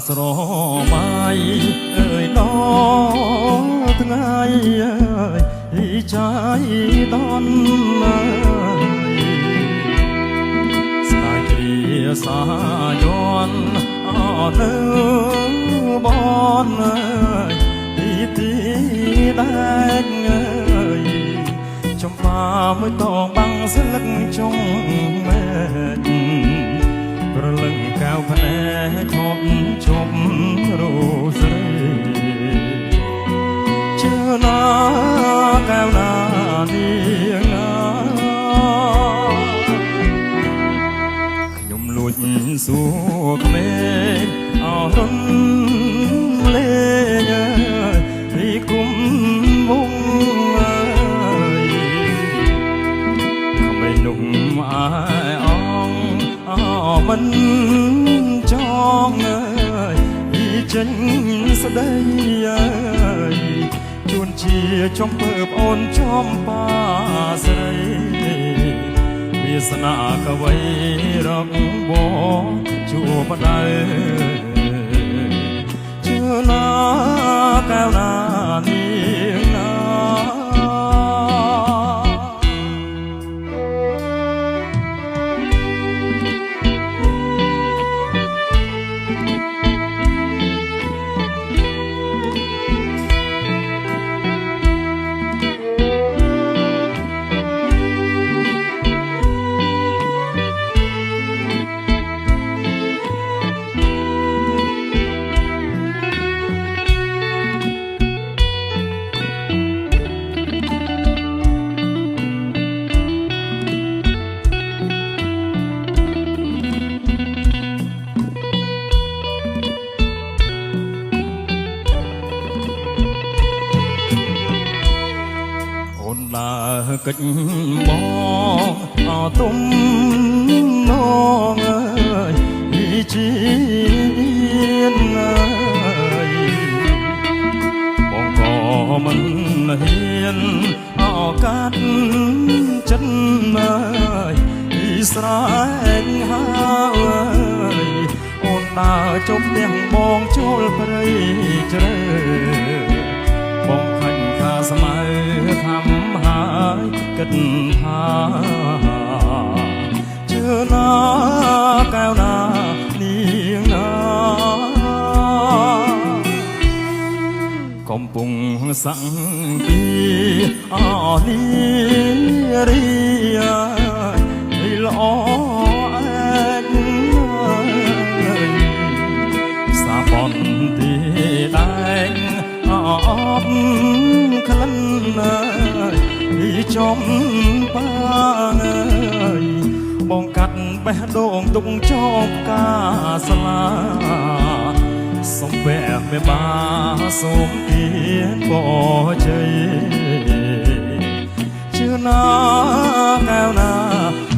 ស្រមៃអើយណថ្ងៃអើយចាយដន់ស្នាយគ្រាសាយន់អត់ទៅបនទីទីដែកអើយចំបាមួយតងបាំងស្លឹកចុងមែកប្រលឹងកៅភ្នែកខំជុំរស់ស្រីជឿណាកៅណានាងណាខ្ញុំលួចសួរក្មេងអរុនលេងរីគុំវងក្មេងนุ่มអាយអងមិនចងចេញស្ដីជួនជាចំពើប្អូនចំបាស្រីវាសនាកវីរកបងជួបដៅជឿណាកៅណានាងណាកិច្ចបងអទុំនងអើយជីនអើយបងក៏មិនហ៊ានអកាត់ចិត្តអើយស្រែកហៅអើយអូនដើរជប់ទាំងបងចូលព្រៃជ្រៅបងខាញ់ខាស្មៅថាំហើយគិតថាជឿណាកៅណានាងណាកំពុងសាំងពីអនីរីល្អអែកសាបនទីដែងអបក្លិនចំបាងើយបងកាត់បេះដូងទុកចោលកាស្លាសំបែកមេបាសូមទានបជ័យជឿណាកៅណា